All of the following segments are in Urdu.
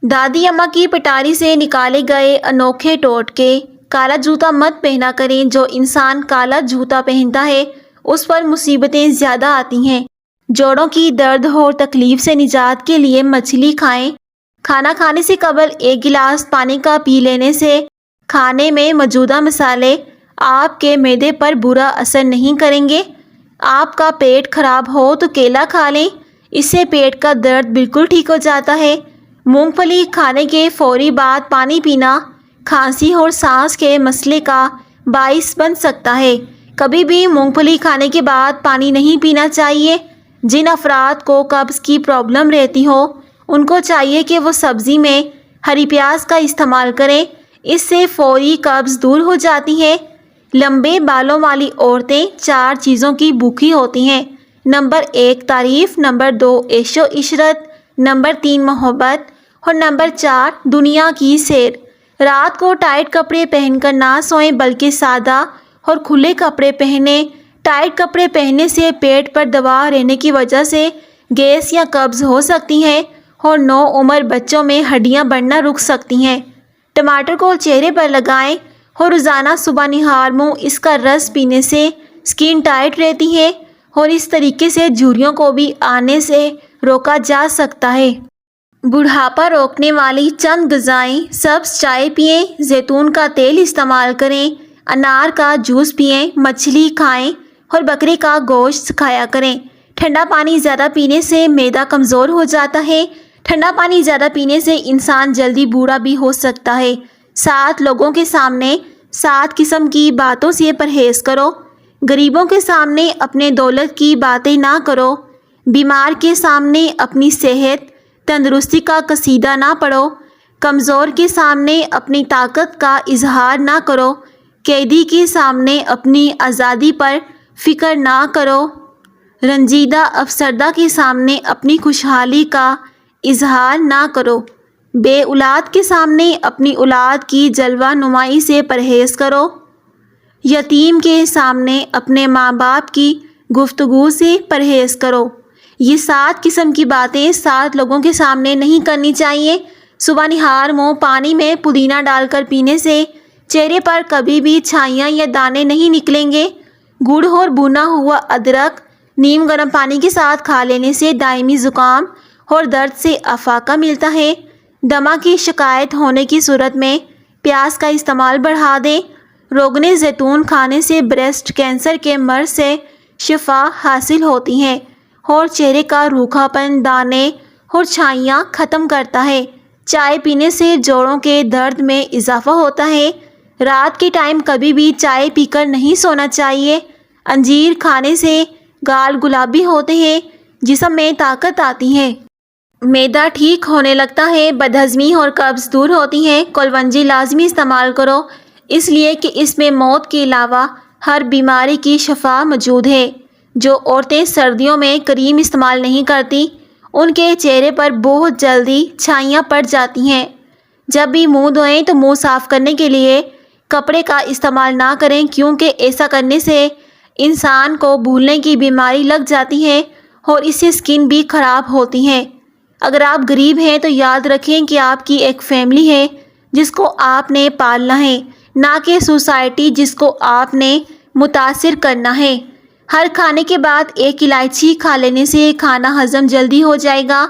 دادی اماں کی پٹاری سے نکالے گئے انوکھے ٹوٹکے۔ کالا جوتا مت پہنا کریں۔ جو انسان کالا جوتا پہنتا ہے اس پر مصیبتیں زیادہ آتی ہیں۔ جوڑوں کی درد اور تکلیف سے نجات کے لیے مچھلی کھائیں۔ کھانا کھانے سے قبل 1 گلاس پانی کا پی لینے سے کھانے میں موجودہ مسالے آپ کے معدے پر برا اثر نہیں کریں گے۔ آپ کا پیٹ خراب ہو تو کیلا کھا لیں، اس سے پیٹ کا درد بالکل ٹھیک ہو جاتا ہے۔ مونگ پھلی کھانے کے فوری بعد پانی پینا کھانسی اور سانس کے مسئلے کا باعث بن سکتا ہے۔ کبھی بھی مونگ پھلی کھانے کے بعد پانی نہیں پینا چاہیے۔ جن افراد کو قبض کی پرابلم رہتی ہو ان کو چاہیے کہ وہ سبزی میں ہری پیاز کا استعمال کریں، اس سے فوری قبض دور ہو جاتی ہے۔ لمبے بالوں والی عورتیں 4 چیزوں کی بھوکی ہوتی ہیں۔ نمبر 1 تعریف، نمبر 2 عیش و عشرت، نمبر 3 محبت اور نمبر 4 دنیا کی سیر۔ رات کو ٹائٹ کپڑے پہن کر نہ سوئیں بلکہ سادہ اور کھلے کپڑے پہنیں۔ ٹائٹ کپڑے پہننے سے پیٹ پر دباؤ رہنے کی وجہ سے گیس یا قبض ہو سکتی ہے اور نوعمر بچوں میں ہڈیاں بڑھنا رک سکتی ہیں۔ ٹماٹر کو چہرے پر لگائیں اور روزانہ صبح نہار منہ اس کا رس پینے سے سکن ٹائٹ رہتی ہے اور اس طریقے سے جھریوں کو بھی آنے سے روکا جا سکتا ہے۔ بڑھاپا روکنے والی چند غذائیں: سبز چائے پئیں، زیتون کا تیل استعمال کریں، انار کا جوس پئیں، مچھلی کھائیں اور بکرے کا گوشت کھایا کریں۔ ٹھنڈا پانی زیادہ پینے سے معدہ کمزور ہو جاتا ہے۔ ٹھنڈا پانی زیادہ پینے سے انسان جلدی بوڑھا بھی ہو سکتا ہے۔ 7 لوگوں کے سامنے 7 قسم کی باتوں سے پرہیز کرو۔ غریبوں کے سامنے اپنے دولت کی باتیں نہ کرو۔ بیمار کے سامنے اپنی صحت تندرستی کا قصیدہ نہ پڑھو۔ کمزور کے سامنے اپنی طاقت کا اظہار نہ کرو۔ قیدی کے سامنے اپنی آزادی پر فکر نہ کرو۔ رنجیدہ افسردہ کے سامنے اپنی خوشحالی کا اظہار نہ کرو۔ بے اولاد کے سامنے اپنی اولاد کی جلوہ نمائی سے پرہیز کرو۔ یتیم کے سامنے اپنے ماں باپ کی گفتگو سے پرہیز کرو۔ یہ 7 قسم کی باتیں 7 لوگوں کے سامنے نہیں کرنی چاہیے۔ صبح نہار منہ پانی میں پودینہ ڈال کر پینے سے چہرے پر کبھی بھی چھائیاں یا دانے نہیں نکلیں گے۔ گڑ اور بھنا ہوا ادرک نیم گرم پانی کے ساتھ کھا لینے سے دائمی زکام اور درد سے افاقہ ملتا ہے۔ دمہ کی شکایت ہونے کی صورت میں پیاز کا استعمال بڑھا دیں۔ روغن زیتون کھانے سے بریسٹ کینسر کے مرض سے شفا حاصل ہوتی ہے اور چہرے کا روکھا پن، دانے اور چھائیاں ختم کرتا ہے۔ چائے پینے سے جوڑوں کے درد میں اضافہ ہوتا ہے۔ رات کے ٹائم کبھی بھی چائے پی کر نہیں سونا چاہیے۔ انجیر کھانے سے گال گلابی ہوتے ہیں، جسم میں طاقت آتی ہے۔ معدہ ٹھیک ہونے لگتا ہے، بدہضمی اور قبض دور ہوتی ہے۔ کلونجی لازمی استعمال کرو، اس لیے کہ اس میں موت کے علاوہ ہر بیماری کی شفا موجود ہے۔ جو عورتیں سردیوں میں کریم استعمال نہیں کرتی ان کے چہرے پر بہت جلدی چھائیاں پڑ جاتی ہیں۔ جب بھی منہ دھوئیں تو منہ صاف کرنے کے لیے کپڑے کا استعمال نہ کریں، کیونکہ ایسا کرنے سے انسان کو بھولنے کی بیماری لگ جاتی ہے اور اس سے سکن بھی خراب ہوتی ہے۔ اگر آپ غریب ہیں تو یاد رکھیں کہ آپ کی ایک فیملی ہے جس کو آپ نے پالنا ہے، نہ کہ سوسائٹی جس کو آپ نے متاثر کرنا ہے۔ ہر کھانے کے بعد 1 الائچی کھا لینے سے کھانا ہضم جلدی ہو جائے گا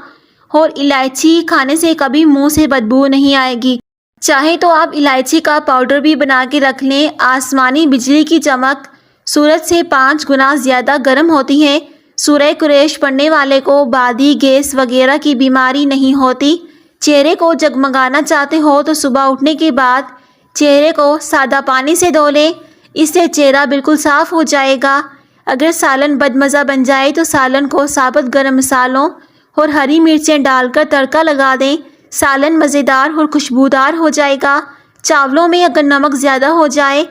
اور الائچی کھانے سے کبھی منہ سے بدبو نہیں آئے گی۔ چاہیں تو آپ الائچی کا پاؤڈر بھی بنا کے رکھ لیں۔ آسمانی بجلی کی چمک سورج سے 5 گنا زیادہ گرم ہوتی ہے۔ سورہ قریش پڑھنے والے کو بادی، گیس وغیرہ کی بیماری نہیں ہوتی۔ چہرے کو جگمگانا چاہتے ہو تو صبح اٹھنے کے بعد چہرے کو سادہ پانی سے دھو لیں، اس سے چہرہ بالکل صاف ہو جائے گا۔ اگر سالن بدمزہ بن جائے تو سالن کو ثابت گرم مسالوں اور ہری مرچیں ڈال کر تڑکا لگا دیں، سالن مزیدار اور خوشبودار ہو جائے گا۔ چاولوں میں اگر نمک زیادہ ہو جائے،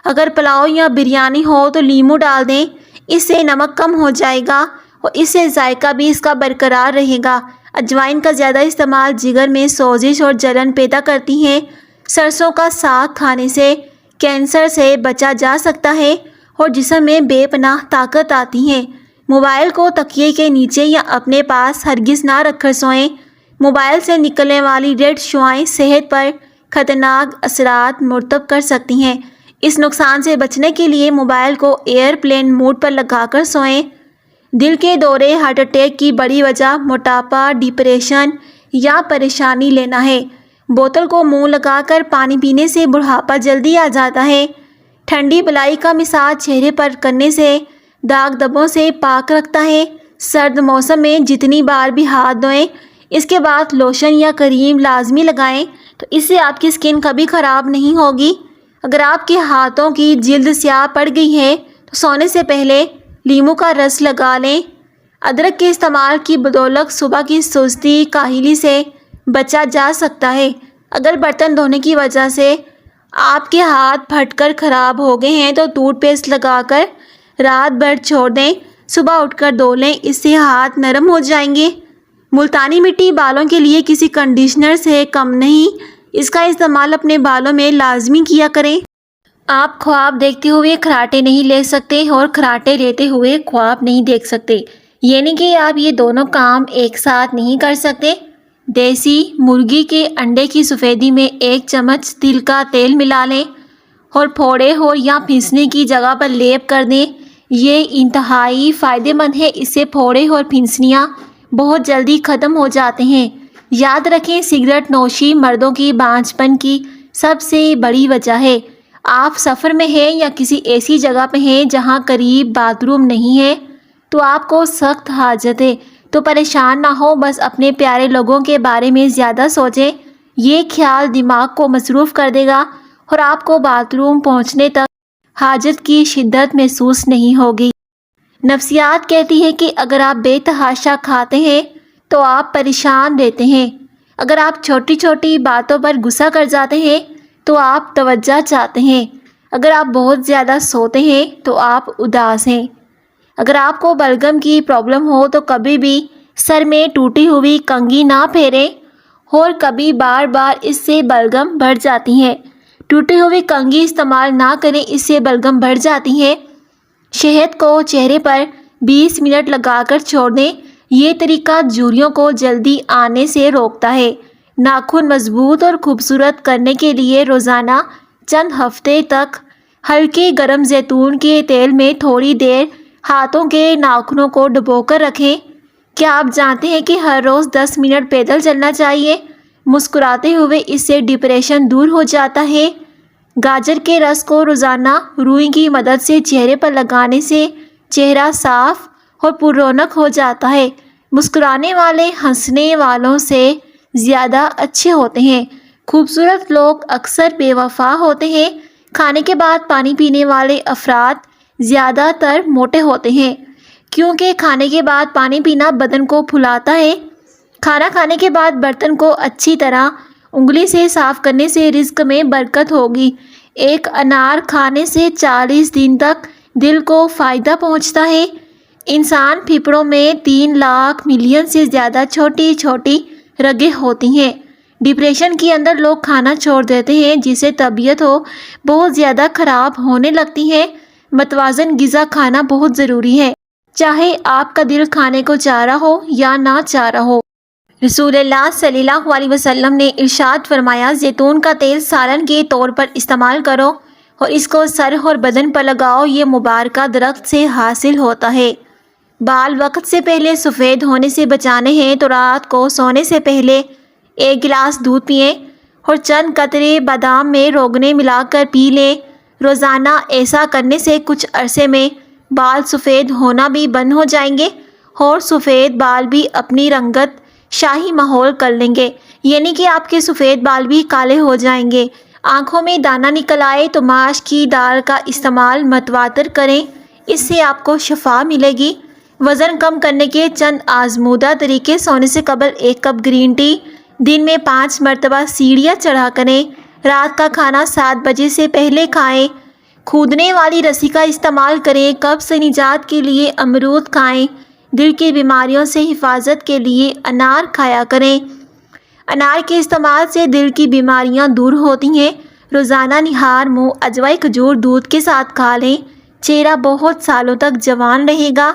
اگر پلاؤ یا بریانی ہو تو لیموں ڈال دیں، اس سے نمک کم ہو جائے گا اور اس سے ذائقہ بھی اس کا برقرار رہے گا۔ اجوائن کا زیادہ استعمال جگر میں سوزش اور جلن پیدا کرتی ہے۔ سرسوں کا ساگ کھانے سے کینسر سے بچا جا سکتا ہے اور جسم میں بے پناہ طاقت آتی ہے۔ موبائل کو تکیے کے نیچے یا اپنے پاس ہرگز نہ رکھ کر سوئیں۔ موبائل سے نکلنے والی ریڈ شعاعیں صحت پر خطرناک اثرات مرتب کر سکتی ہیں۔ اس نقصان سے بچنے کے لیے موبائل کو ایئر پلین موڈ پر لگا کر سوئیں۔ دل کے دورے، ہارٹ اٹیک کی بڑی وجہ موٹاپا، ڈپریشن یا پریشانی لینا ہے۔ بوتل کو منہ لگا کر پانی پینے سے بڑھاپا جلدی آ جاتا ہے۔ ٹھنڈی بلائی کا مساج چہرے پر کرنے سے داغ دھبوں سے پاک رکھتا ہے۔ سرد موسم میں جتنی بار بھی ہاتھ دھوئیں، اس کے بعد لوشن یا کریم لازمی لگائیں، تو اس سے آپ کی اسکن کبھی خراب نہیں ہوگی۔ اگر آپ کے ہاتھوں کی جلد سیاہ پڑ گئی ہے تو سونے سے پہلے لیموں کا رس لگا لیں۔ ادرک کے استعمال کی بدولت صبح کی سستی کاہلی سے بچا جا سکتا ہے۔ اگر برتن دھونے کی وجہ سے آپ کے ہاتھ پھٹ کر خراب ہو گئے ہیں تو ٹوتھ پیسٹ لگا کر رات بھر چھوڑ دیں، صبح اٹھ کر دھو لیں، اس سے ہاتھ نرم ہو جائیں گے۔ ملتانی مٹی بالوں کے لیے کسی کنڈیشنر سے کم نہیں، اس کا استعمال اپنے بالوں میں لازمی کیا کریں۔ آپ خواب دیکھتے ہوئے خراٹے نہیں لے سکتے اور خراٹے لیتے ہوئے خواب نہیں دیکھ سکتے، یعنی کہ آپ یہ دونوں کام ایک ساتھ نہیں کر سکتے۔ دیسی مرغی کے انڈے کی سفیدی میں 1 چمچ تل کا تیل ملا لیں اور پھوڑے ہو یا پھنسنے کی جگہ پر لیپ کر دیں۔ یہ انتہائی فائدہ مند ہے، اس سے پھوڑے اور پھنسیاں بہت جلدی ختم ہو جاتے ہیں۔ یاد رکھیں، سگریٹ نوشی مردوں کی بانجھ پن کی سب سے بڑی وجہ ہے۔ آپ سفر میں ہیں یا کسی ایسی جگہ پہ ہیں جہاں قریب باتھ روم نہیں ہے تو آپ کو سخت حاجت ہے، تو پریشان نہ ہو، بس اپنے پیارے لوگوں کے بارے میں زیادہ سوچیں۔ یہ خیال دماغ کو مصروف کر دے گا اور آپ کو باتھ روم پہنچنے تک حاجت کی شدت محسوس نہیں ہوگی۔ نفسیات کہتی ہے کہ اگر آپ بے تحاشا کھاتے ہیں تو آپ پریشان رہتے ہیں، اگر آپ چھوٹی چھوٹی باتوں پر غصہ کر جاتے ہیں تو آپ توجہ چاہتے ہیں، اگر آپ بہت زیادہ سوتے ہیں تو آپ اداس ہیں۔ اگر آپ کو بلغم کی پرابلم ہو تو کبھی بھی سر میں ٹوٹی ہوئی کنگھی نہ پھیریں اور کبھی بار بار اس سے بلغم بڑھ جاتی ہیں۔ ٹوٹی ہوئی کنگھی استعمال نہ کریں، اس سے بلغم بڑھ جاتی ہیں۔ شہد کو چہرے پر 20 منٹ لگا کر چھوڑ دیں، یہ طریقہ جھریوں کو جلدی آنے سے روکتا ہے۔ ناخن مضبوط اور خوبصورت کرنے کے لیے روزانہ چند ہفتے تک ہلکے گرم زیتون کے تیل میں تھوڑی دیر ہاتھوں کے ناخنوں کو ڈبو کر رکھیں۔ کیا آپ جانتے ہیں کہ ہر روز 10 منٹ پیدل چلنا چاہیے؟ مسکراتے ہوئے اس سے ڈپریشن دور ہو جاتا ہے۔ گاجر کے رس کو روزانہ روئی کی مدد سے چہرے پر لگانے سے چہرہ صاف اور پر رونق ہو جاتا ہے۔ مسکرانے والے ہنسنے والوں سے زیادہ اچھے ہوتے ہیں۔ خوبصورت لوگ اکثر بے وفا ہوتے ہیں۔ کھانے کے بعد پانی پینے والے افراد زیادہ تر موٹے ہوتے ہیں، کیونکہ کھانے کے بعد پانی پینا بدن کو پھلاتا ہے۔ کھانا کھانے کے بعد برتن کو اچھی طرح انگلی سے صاف کرنے سے رزق میں برکت ہوگی۔ ایک انار کھانے سے 40 دن تک دل کو فائدہ پہنچتا ہے۔ انسان پھیپھڑوں میں 3 لاکھ ملین سے زیادہ چھوٹی چھوٹی رگیں ہوتی ہیں۔ ڈپریشن کے اندر لوگ کھانا چھوڑ دیتے ہیں، جس سے طبیعت بہت زیادہ خراب ہونے لگتی ہے۔ متوازن غذا کھانا بہت ضروری ہے، چاہے آپ کا دل کھانے کو چاہ رہا ہو یا نہ چاہ رہا ہو۔ رسول اللہ صلی اللہ علیہ وسلم نے ارشاد فرمایا، زیتون کا تیل سالن کے طور پر استعمال کرو اور اس کو سر اور بدن پر لگاؤ، یہ مبارکہ درخت سے حاصل ہوتا ہے۔ بال وقت سے پہلے سفید ہونے سے بچانے ہیں تو رات کو سونے سے پہلے 1 گلاس دودھ پئیں اور چند قطرے بادام میں روغن ملا کر پی لیں۔ روزانہ ایسا کرنے سے کچھ عرصے میں بال سفید ہونا بھی بند ہو جائیں گے اور سفید بال بھی اپنی رنگت شاہی ماحول کر لیں گے، یعنی کہ آپ کے سفید بال بھی کالے ہو جائیں گے۔ آنکھوں میں دانہ نکل آئے تو ماش کی دال کا استعمال متواتر کریں، اس سے آپ کو شفا ملے گی۔ وزن کم کرنے کے چند آزمودہ طریقے: سونے سے قبل 1 کپ گرین ٹی، دن میں 5 مرتبہ سیڑھیاں چڑھا کریں، رات کا کھانا 7 بجے سے پہلے کھائیں، کودنے والی رسی کا استعمال کریں، قبض سے نجات کے لیے امرود کھائیں، دل کی بیماریوں سے حفاظت کے لیے انار کھایا کریں۔ انار کے استعمال سے دل کی بیماریاں دور ہوتی ہیں۔ روزانہ نہار منہ اجوائی کھجور دودھ کے ساتھ کھا لیں، چہرہ بہت سالوں تک جوان رہے گا۔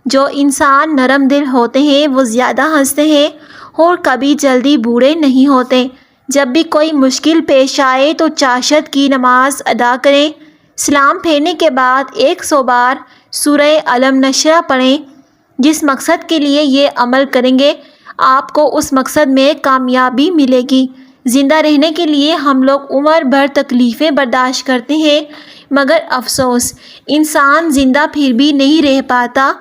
جو انسان نرم دل ہوتے ہیں وہ زیادہ ہنستے ہیں اور کبھی جلدی بوڑھے نہیں ہوتے۔ جب بھی کوئی مشکل پیش آئے تو چاشت کی نماز ادا کریں، سلام پھیرنے کے بعد 100 بار سورہ علم نشرہ پڑھیں۔ جس مقصد کے لیے یہ عمل کریں گے آپ کو اس مقصد میں کامیابی ملے گی۔ زندہ رہنے کے لیے ہم لوگ عمر بھر تکلیفیں برداشت کرتے ہیں، مگر افسوس انسان زندہ پھر بھی نہیں رہ پاتا۔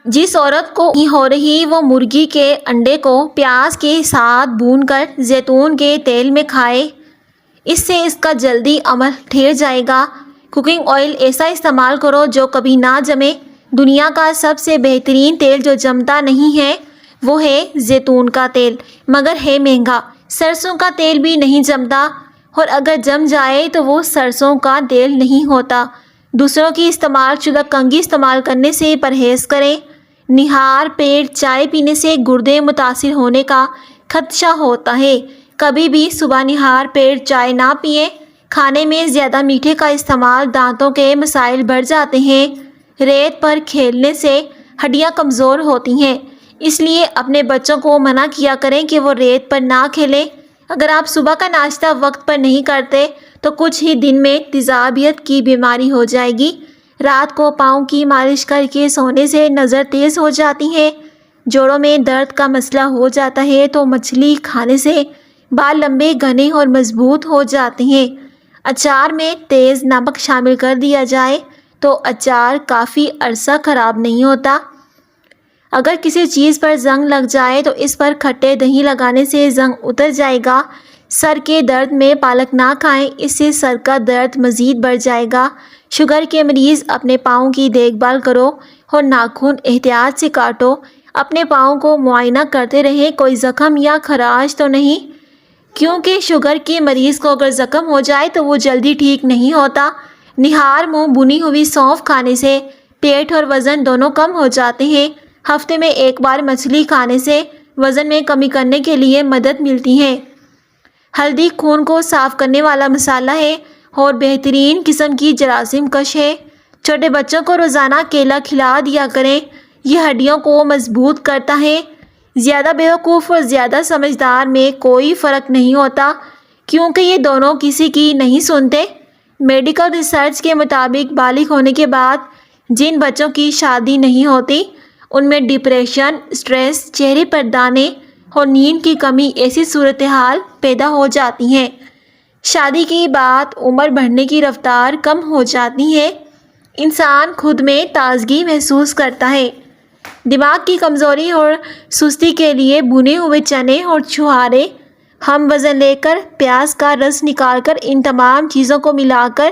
جس عورت کو نہیں ہو رہی وہ مرغی کے انڈے کو پیاز کے ساتھ بھون کر زیتون کے تیل میں کھائے، اس سے اس کا جلدی عمل ٹھہر جائے گا۔ کوکنگ آئل ایسا استعمال کرو جو کبھی نہ جمے۔ دنیا کا سب سے بہترین تیل جو جمتا نہیں ہے وہ ہے زیتون کا تیل، مگر ہے مہنگا۔ سرسوں کا تیل بھی نہیں جمتا، اور اگر جم جائے تو وہ سرسوں کا تیل نہیں ہوتا۔ دوسروں کی استعمال شدہ کنگھی استعمال کرنے سے پرہیز کریں۔ نہار پیٹ چائے پینے سے گردے متاثر ہونے کا خدشہ ہوتا ہے۔ کبھی بھی صبح نہار پیٹ چائے نہ پئیں۔ کھانے میں زیادہ میٹھے کا استعمال دانتوں کے مسائل بڑھ جاتے ہیں۔ ریت پر کھیلنے سے ہڈیاں کمزور ہوتی ہیں، اس لیے اپنے بچوں کو منع کیا کریں کہ وہ ریت پر نہ کھیلیں۔ اگر آپ صبح کا ناشتہ وقت پر نہیں کرتے تو کچھ ہی دن میں تیزابیت کی بیماری ہو جائے گی۔ رات کو پاؤں کی مالش کر کے سونے سے نظر تیز ہو جاتی ہے۔ جوڑوں میں درد کا مسئلہ ہو جاتا ہے تو مچھلی کھانے سے بال لمبے گھنے اور مضبوط ہو جاتے ہیں۔ اچار میں تیز نمک شامل کر دیا جائے تو اچار کافی عرصہ خراب نہیں ہوتا۔ اگر کسی چیز پر زنگ لگ جائے تو اس پر کھٹے دہی لگانے سے زنگ اتر جائے گا۔ سر کے درد میں پالک نہ کھائیں، اس سے سر کا درد مزید بڑھ جائے گا۔ شوگر کے مریض اپنے پاؤں کی دیکھ بھال کرو اور ناخن احتیاط سے کاٹو۔ اپنے پاؤں کو معائنہ کرتے رہیں کوئی زخم یا خراش تو نہیں، کیونکہ شوگر کے مریض کو اگر زخم ہو جائے تو وہ جلدی ٹھیک نہیں ہوتا۔ نہار منہ بھنی ہوئی سونف کھانے سے پیٹ اور وزن دونوں کم ہو جاتے ہیں۔ ہفتے میں 1 بار مچھلی کھانے سے وزن میں کمی کرنے کے لیے مدد ملتی ہے۔ ہلدی خون کو صاف کرنے والا مسالہ ہے اور بہترین قسم کی جراثیم کش ہے۔ چھوٹے بچوں کو روزانہ کیلا کھلا دیا کریں، یہ ہڈیوں کو مضبوط کرتا ہے۔ زیادہ بیوقوف اور زیادہ سمجھدار میں کوئی فرق نہیں ہوتا، کیونکہ یہ دونوں کسی کی نہیں سنتے۔ میڈیکل ریسرچ کے مطابق بالغ ہونے کے بعد جن بچوں کی شادی نہیں ہوتی ان میں ڈپریشن، سٹریس، چہرے پر دانے اور نیند کی کمی ایسی صورتحال پیدا ہو جاتی ہیں۔ شادی کے بعد عمر بڑھنے کی رفتار کم ہو جاتی ہے، انسان خود میں تازگی محسوس کرتا ہے۔ دماغ کی کمزوری اور سستی کے لیے بھنے ہوئے چنے اور چھہارے ہم وزن لے کر پیاز کا رس نکال کر ان تمام چیزوں کو ملا کر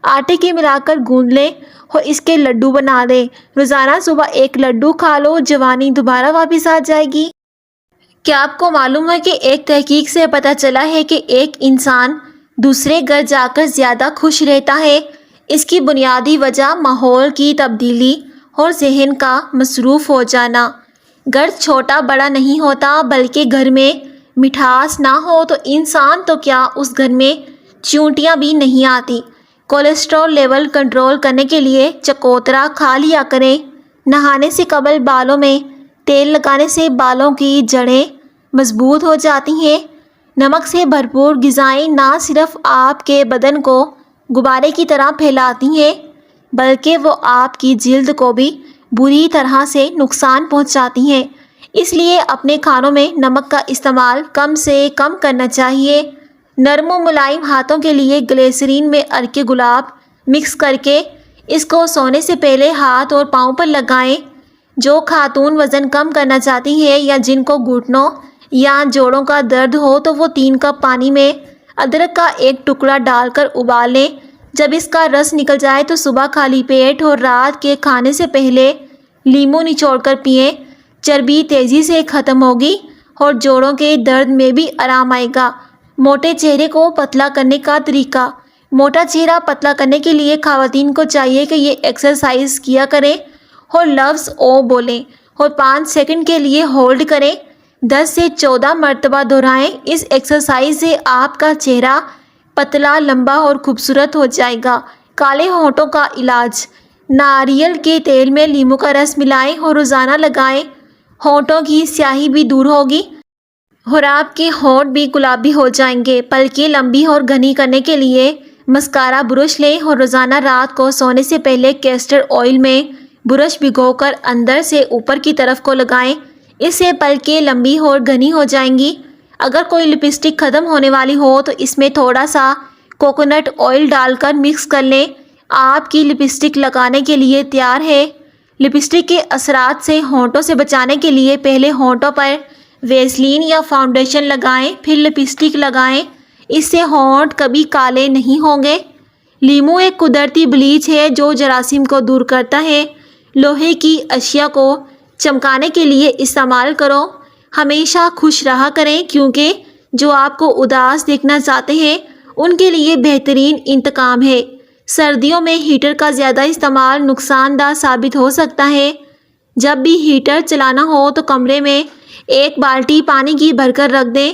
آٹے کے ملا کر گوندھ لیں اور اس کے لڈو بنا دیں۔ روزانہ صبح 1 لڈو کھا لو، جوانی دوبارہ واپس آ جائے گی۔ کیا آپ کو معلوم ہے کہ ایک تحقیق سے پتہ چلا ہے کہ ایک انسان دوسرے گھر جا کر زیادہ خوش رہتا ہے؟ اس کی بنیادی وجہ ماحول کی تبدیلی اور ذہن کا مصروف ہو جانا۔ گھر چھوٹا بڑا نہیں ہوتا، بلکہ گھر میں مٹھاس نہ ہو تو انسان تو کیا اس گھر میں چیونٹیاں بھی نہیں آتی۔ کولیسٹرول لیول کنٹرول کرنے کے لیے چکوترا کھا لیا کریں۔ نہانے سے قبل بالوں میں تیل لگانے سے بالوں کی جڑیں مضبوط ہو جاتی ہیں۔ نمک سے بھرپور غذائیں نہ صرف آپ کے بدن کو غبارے کی طرح پھیلاتی ہیں بلکہ وہ آپ کی جلد کو بھی بری طرح سے نقصان پہنچاتی ہیں، اس لیے اپنے کھانوں میں نمک کا استعمال کم سے کم کرنا چاہیے۔ نرم و ملائم ہاتھوں کے لیے گلیسرین میں عرق گلاب مکس کر کے اس کو سونے سے پہلے ہاتھ اور پاؤں پر لگائیں۔ جو خاتون وزن کم کرنا چاہتی ہیں یا جن کو گھٹنوں یا جوڑوں کا درد ہو تو وہ 3 کپ پانی میں ادرک کا 1 ٹکڑا ڈال کر ابال لیں۔ جب اس کا رس نکل جائے تو صبح خالی پیٹ اور رات کے کھانے سے پہلے لیموں نچوڑ کر پئیں۔ چربی تیزی سے ختم ہوگی اور جوڑوں کے درد میں بھی آرام آئے گا۔ موٹے چہرے کو پتلا کرنے کا طریقہ۔ موٹا چہرہ پتلا کرنے کے لیے خواتین کو چاہیے کہ یہ ایکسرسائز کیا کریں اور لفظ او بولیں اور 5 سیکنڈ کے لیے ہولڈ کریں۔ 10 سے 14 مرتبہ دہرائیں۔ اس ایکسرسائز سے آپ کا چہرہ پتلا، لمبا اور خوبصورت ہو جائے گا۔ کالے ہونٹوں کا علاج۔ ناریل کے تیل میں لیموں کا رس ملائیں اور روزانہ لگائیں، ہونٹوں کی سیاہی بھی دور ہوگی۔ اور آپ کے ہونٹ بھی گلابی ہو جائیں گے۔ پلکیں لمبی اور گھنی کرنے کے لیے مسکارا برش لیں اور روزانہ رات کو سونے سے پہلے کیسٹر آئل میں برش بھگو کر اندر سے اوپر کی طرف کو لگائیں۔ اس سے پلکیں لمبی اور گھنی ہو جائیں گی۔ اگر کوئی لپسٹک ختم ہونے والی ہو تو اس میں تھوڑا سا کوکونٹ آئل ڈال کر مکس کر لیں۔ آپ کی لپسٹک لگانے کے لیے تیار ہے۔ لپسٹک کے اثرات سے ہونٹوں سے بچانے کے لیے پہلے ہونٹوں پر ویسلین یا فاؤنڈیشن لگائیں، پھر لپسٹک لگائیں۔ اس سے ہونٹ کبھی کالے نہیں ہوں گے۔ لیمو ایک قدرتی بلیچ ہے جو جراثیم کو دور کرتا ہے۔ لوہے کی اشیاء کو چمکانے کے لیے استعمال کرو۔ ہمیشہ خوش رہا کریں کیونکہ جو آپ کو اداس دیکھنا چاہتے ہیں ان کے لیے بہترین انتقام ہے۔ سردیوں میں ہیٹر کا زیادہ استعمال نقصان دہ ثابت ہو سکتا ہے۔ جب بھی ہیٹر چلانا ہو تو کمرے میں ایک بالٹی پانی کی بھر کر رکھ دیں۔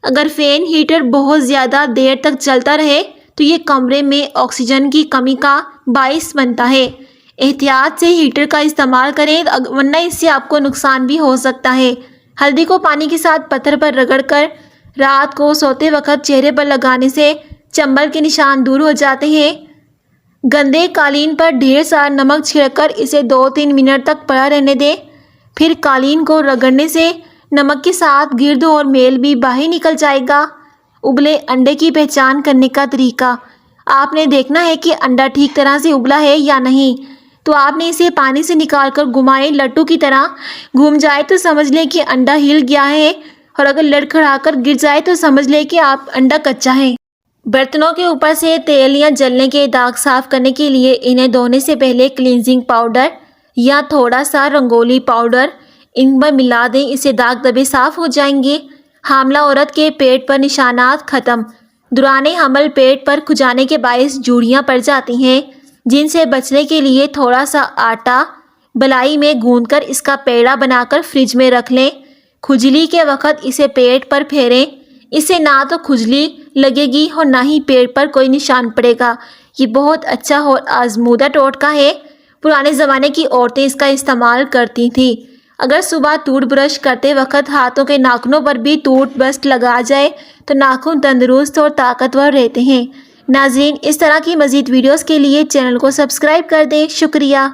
اگر فین ہیٹر بہت زیادہ دیر تک چلتا رہے تو یہ کمرے میں آکسیجن کی کمی کا باعث بنتا ہے۔ احتیاط سے ہیٹر کا استعمال کریں ورنہ اس سے آپ کو نقصان بھی ہو سکتا ہے۔ ہلدی کو پانی کے ساتھ پتھر پر رگڑ کر رات کو سوتے وقت چہرے پر لگانے سے چنبل کے نشان دور ہو جاتے ہیں۔ گندے قالین پر ڈھیر سارا نمک چھڑک کر اسے 2-3 منٹ تک پڑا رہنے دیں۔ پھر قالین کو رگڑنے سے نمک کے ساتھ گرد اور میل بھی باہر نکل جائے گا۔ ابلے انڈے کی پہچان کرنے کا طریقہ۔ آپ نے دیکھنا ہے کہ انڈا ٹھیک طرح سے ابلا ہے یا نہیں، تو آپ نے اسے پانی سے نکال کر گھمائیں۔ لڈو کی طرح گھوم جائے تو سمجھ لیں کہ انڈا ہل گیا ہے، اور اگر لڑکھڑا کر گر جائے تو سمجھ لیں کہ انڈا کچا ہے۔ برتنوں کے اوپر سے تیل یا جلنے کے داغ صاف کرنے کے لیے انہیں دھونے سے پہلے کلینزنگ پاؤڈر یا تھوڑا سا رنگولی پاؤڈر ان پر ملا دیں، اس سے داغ دھبے صاف ہو جائیں گے۔ حاملہ عورت کے پیٹ پر نشانات ختم۔ دوران حمل پیٹ پر کھجانے کے باعث جھوڑیاں پڑ جاتی ہیں، جن سے بچنے کے لیے تھوڑا سا آٹا بلائی میں گوندھ کر اس کا پیڑا بنا کر فریج میں رکھ لیں۔ کھجلی کے وقت اسے پیٹ پر پھیریں، اس سے نہ تو کھجلی لگے گی اور نہ ہی پیٹ پر کوئی نشان پڑے گا۔ یہ بہت اچھا اور آزمودہ ٹوٹکا ہے۔ پرانے زمانے کی عورتیں اس کا استعمال کرتی تھیں۔ اگر صبح ٹوتھ برش کرتے وقت ہاتھوں کے ناخنوں پر بھی ٹوتھ برش لگا جائے تو ناخن تندرست اور طاقتور رہتے ہیں۔ ناظرین، اس طرح کی مزید ویڈیوز کے لیے چینل کو سبسکرائب کر دیں۔ شکریہ۔